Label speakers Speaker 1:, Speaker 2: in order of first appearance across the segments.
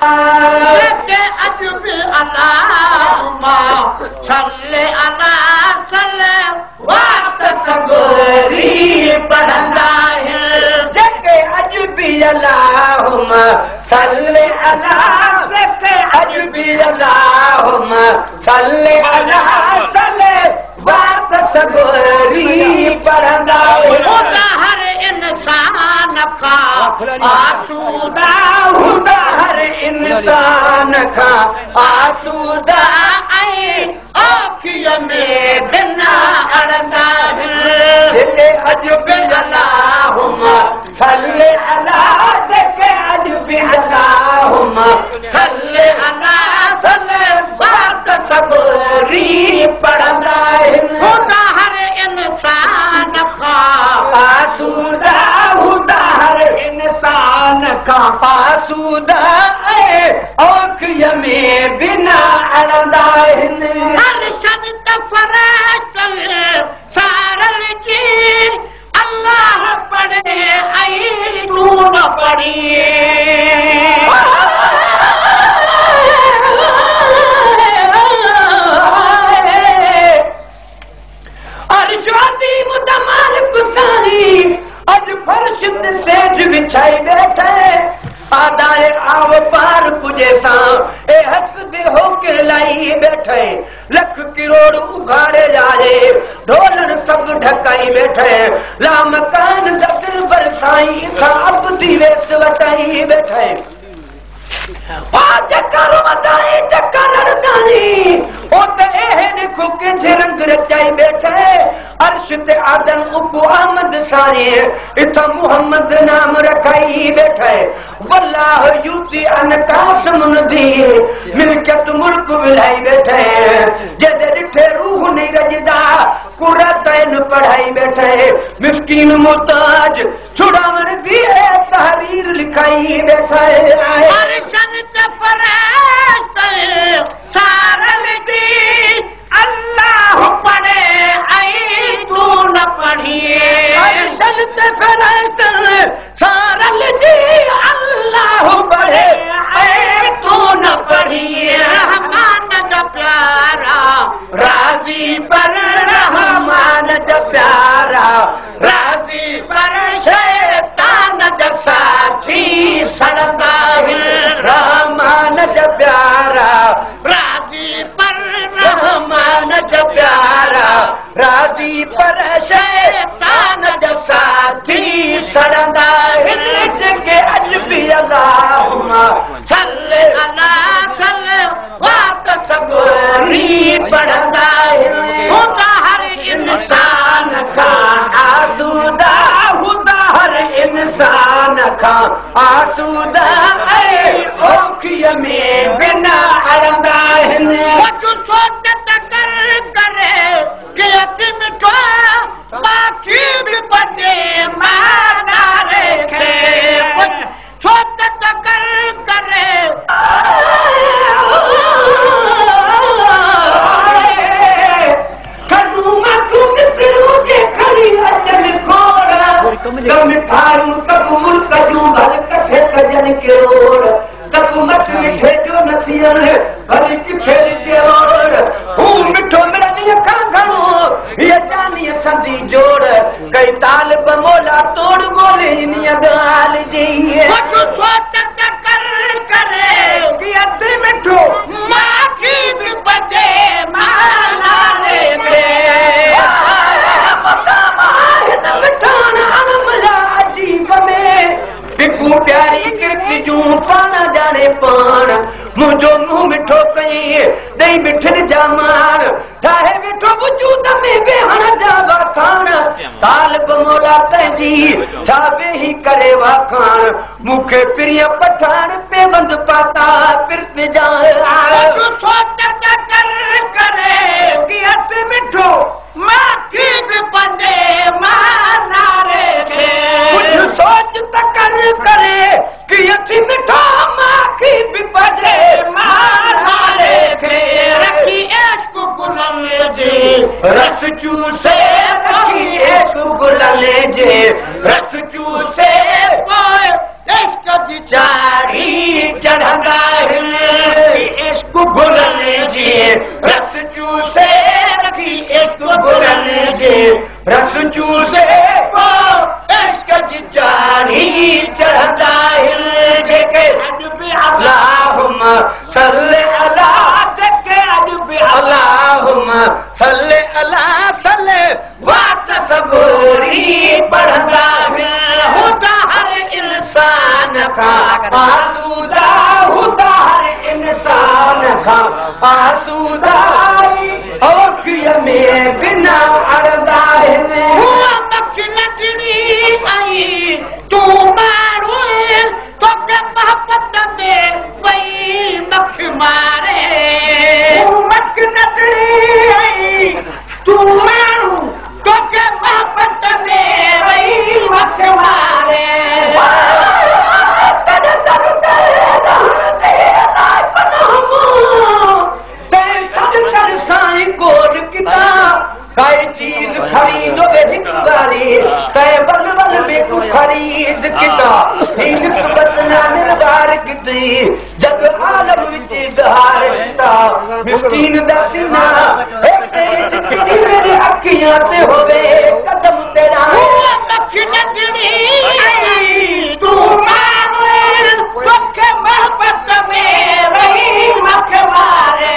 Speaker 1: अजब अल्लाहुम्मा सल्ले अला सल्ले वात सगोरी पढ़ंदा है जेके अजबी अल्लाहुम्मा सल्ले अला जेके अजबी अल्लाहुम्मा सल्ले अला सल्ले वात सगोरी पढ़ंदा है हर इंसान का आसूदा हुदा हर इंसान का आसूदा आई आँखियों में बिना अड़दा है जेके अजबी अल्लाहुम्मा सल्ले अला जेके अजबी अल्लाहुम्मा सल्ले अला सल्ले वात सगोरी पढ़ंदा है हुदा हर इंसान का आसूदा हुदा हर इंसान का आसूदा आँखियों में बिना अड़दा हर शब्द फराशल सारल जी अल्लाह पढ़े आई तू न पढ़ी अज फर्श ते सेज बिछाई बैठे आदाए आव पार पुजे सां ए हक दे होके लाई बैठे लख करोड़ उघाड़े जाए ढोलण सब ढकाई बैठे लाम कान दर बरसाई खां अब दी वेस वटाई बैठे चक्कर वधाई चक्कर लड़दाई ओ ते एहन को किथे रंग रचाई बैठे अर्श ते आदम उको आमद सारे इथा मुहम्मद नाम रखाई बैठे वल्लाह यूती अनकास मुनदी मिलकत मुल्क विलाई बैठे जदे डिठे रूह नहीं रजदा कुरान पढ़ाई बैठे मिस्कीन मुताज छुड़ावन दी तहरीर लिखाई बैठे हर संत फराश सारल दी अल्लाह पढ़े आई तू न पढ़ी हर संत फराश सारल दी अल्लाह पढ़े आई तू न पढ़ी रहमान का प्यारा राजी पर रहमान का प्यारा राजी पर शैतान का साथी सड़दा है रहमान का प्यारा राजी पर रहमान का प्यारा राजी पर शैतान का साथी सड़दा है जेके अजबी अल्लाहुम्मा सल्ले अला सल्ले वात सगोरी पढ़ंदा है हुदा हर इंसान का आसूदा हुदा हर इंसान का आसूदा आँखियों में बिना अड़दा है सोच करे कि अतिम को बाकी भी बचे माना रेखे सोच करे मिठारू सब मुल्क जूं भल कठे कजन किरोड़ तब मत मिठे जो नसियन भली किथे जोड़ हूं मिठो मिलनी खां घणो ये जानी संदी जोड़ कई ताल बमोला तोड़ गोले इनिया गाल जी सोच करे कि अति मिठो मां की भी बचे माना रे प्यारी किरकी जूं पाना जाने पान मुझो मुंह मिठो कई दई मिठन जामान ठाहे मिठो वजूद में बेहण जा वाखान ताल बमोला तंजी छावे ही करे वाखान मुखे प्रिय पठान पे बंद पाता पिरत जा सोच करे कि अत मिठो मां की भी बजे माना रे कुछ सोच करे कि अति मिठा मां की भी बजे माना रे रखी इश्क गुलाम जे रस चूसे रखी इश्क गुलाम जे रस चूसे इश्क की चाड़ी चढ़ंदा चूसे इश्क जी चाढ़ी चढ़ंदा जेके अल्लाहुम्मा सल्ले अला जेके अल्लाहुम्मा सल्ले अला सल्ले वात सगोरी पढ़ंदा होता हर इंसान का आसूदा होता हर इंसान का आसूदा औखिय में बिना अड़दा हुआ मक्खी लकड़ी आई तू मारो तो के मोहब्बत में वही मक्खी मारे मक्खी लकड़ी आई तू मारो तो के मोहब्बत में वही मक्खी मारे कई चीज खरीदो बेकारी कई बल बल बेकू खरीद किता निस्बत ना निर्धार किती जग आलम विच इजहार किता मिस्कीन दा सीना मेरी अखियां ते होवे कदम तेरा मक्खी लगड़ी तू मारे मक्खी मोहब्बत में रही मक्खी मारे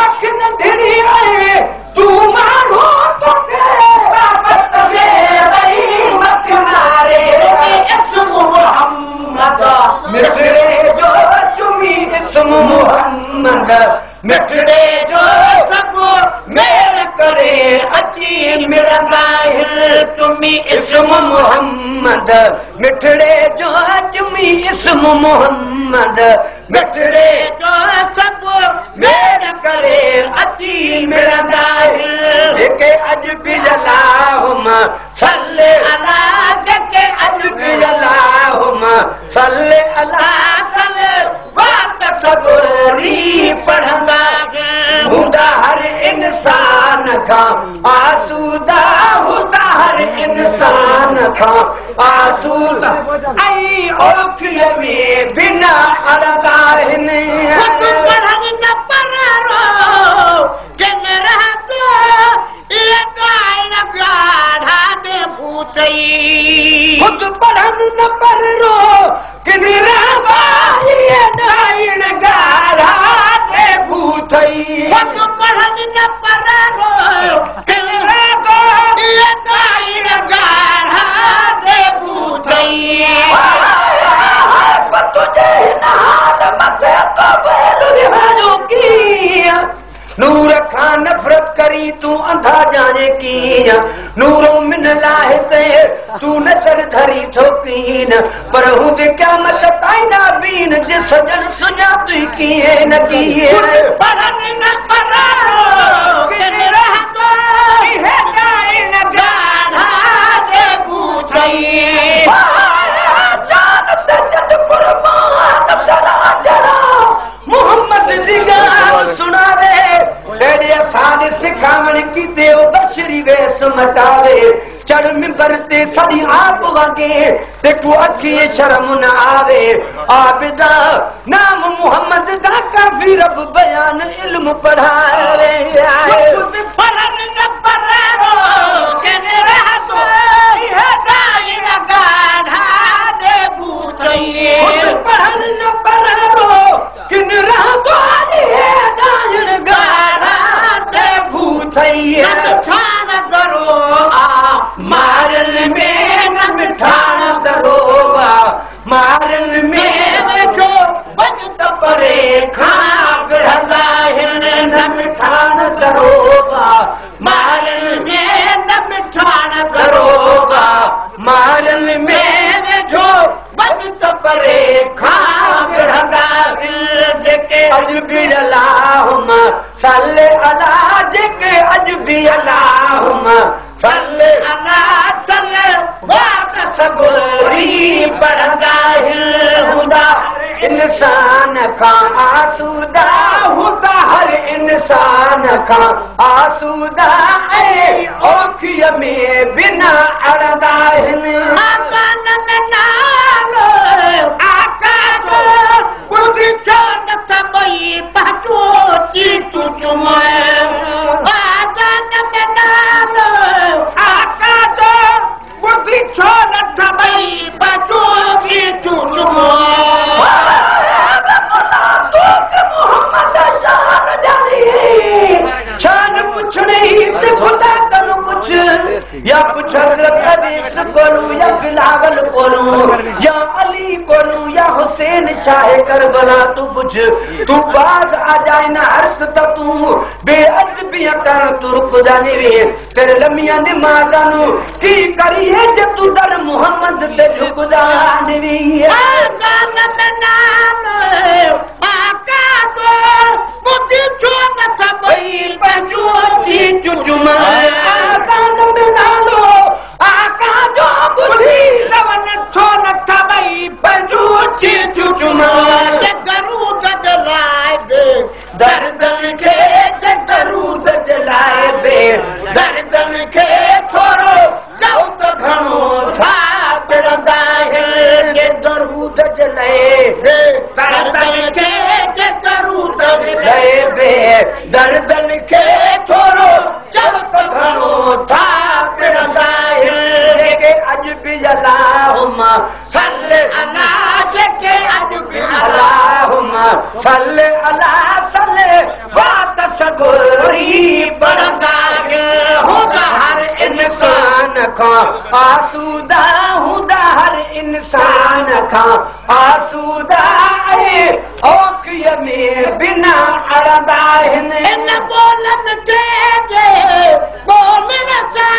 Speaker 1: मक्खी लगड़ी आए तू मारो तो के मोहब्बत में रही मक्खी मारे इस्म मोहम्मद मिटरे जो चुमी इस्म मोहम्मद मिटरे जो सब मेल करे अची मिलंदा तुमी इस्म मोहम्मद मिटरे जो चुमी इस्म मोहम्मद मिटरे जो सब मेल करे अची मिलंदा जेके अज भी अल्लाहुम्मा सल्ले अला जेके अज भी अल्लाहुम्मा सल्ले अला सल्ले वात सगोरी पढ़ंदा हुदा हर इंसान का आसूदा हुदा हर इंसान का आसूदा आई औखिय में बिना अड़दा पढ़न न पढ़ो के रहतो ये गाय गाढ़ा दे भूतई खुद पढ़न न पढ़ो कि रहबा ये गायन गाढ़ा दे भूतई खुद पढ़न न पढ़ो कि रहबा ये गायन गाढ़ा दे भूतई तुझे नाल मथे तो बेलू की नूर खान नफरत करी तू अंधा जाने की नूरों मिन लाहे तू नजर धरी ठोकीन पर हूं क्या मत ताइना बीन जे सजन सुना तू किए न किए पढ़न न पढ़ो के रहतो है गाय न गाढ़ा दे पूछई जानत जद कुर्बान चला जरा मोहम्मद दी गाल सुनावे तेरे साद सिखावण की देव बशरी वेस मटावे चढ़ मिंबर ते सड़ी आप वगे ते को अखी शर्म न आवे आबिदा नाम मोहम्मद दा काफी रब बयान इल्म पढ़ावे कुछ फरन न पढ़ो के रहतो है गाय न गाढ़ा दे बूतई पढ़न न पढ़ो कि रहतो है गाय न गाढ़ा दे बूतई ठान करो मारल में न मिठाण दरोबा मारल में बैठो बजत परे खा बिढ़ंदा न मिठाण दरोबा मारल में न मिठाण दरोबा मारल में बैठो बजत परे खा बिढ़ंदा जेके अज भी अल्लाहुम्मा सल्ले अला जेके अज भी अल्लाहुम्मा सल्ले अला सल्ले वात सगोरी पढ़ंदा हुदा इंसान का आसूदा हुदा हर इंसान का आसूदा ऐ औखिय में बिना अड़दा आकान में नालो आकान कुदी चोन तबई पहचो चीतु चुमाए आकान में नालो आकान हजरत अबीस कोलू या बिलावल कोलू या अली कोलू या हुसैन शाह करबला तू बुझ तू बाज आ जाए ना हर्ष तू बेअदबियां कर तू रुक जाने वे तेरे लमिया नमाज़ानू की करिए जे तू दर मोहम्मद ते झुक जाने वे आका तो मुझे छो न सबई पंजो थी चुचुमा आका नमनालो आका जो बुधी लवन छो न सबई पंजो थी चुचुमा दरूद जलाए बे दर्दन के दरूद जलाए बे दर्दन के थोरो जाओ तो घणो था पिरंदा है दरूद जलाए बे दर्दन के दरूद जलाए बे दर्दन के थोरो जाओ तो घणो था पिरंदा है के अज भी अल्लाहुम्मा सल्ले अला के अज भी अल्लाहुम्मा सल्ले अला सल्ले बात सगोरी पढ़ंदा होगा हर इंसान का आसूदा हुदा हर इंसान का आसूदा औखिय में बिना अड़दा इन बोलन के बोलन सा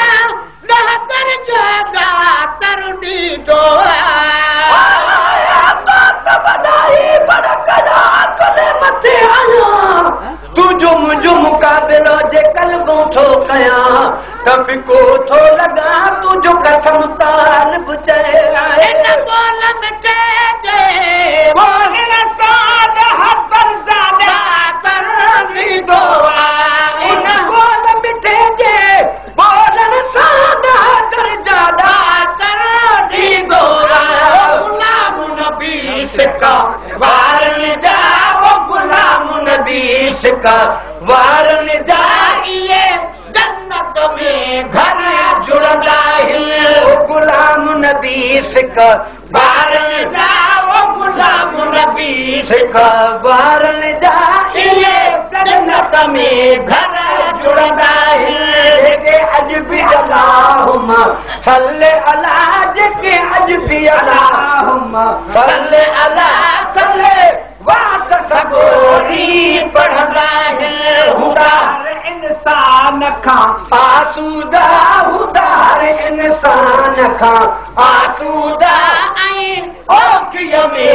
Speaker 1: कर जागा तरुणी दो मथे आया तू जुम मुकाबिलो जे कल गोठो कया कभी को थो लगा तू जो कसम तान बुझे इन बोलन के बोलन साद हसन जादा तरुणी दो इन बोल मिठे जे बोलन साद हसन जादा तरुणी दो गुलाम नबी सिका वारन जाओ गुलाम नबी सिका वारन जाइए जन्नत में घर जुड़दा है गुलाम नबी सिका वारन जाओ गुलाम नबी सिका वारन जाइए जन्नत में घर जुड़दा है के अज भी अल्लाहुम्मा सल्ले अला के अज भी अल्लाहुम्मा सल्ले अला सल्ले बात सगोरी पढ़दा है हुदार इंसान का आसूदा हुदार इंसान का आसूदा आई औखिय में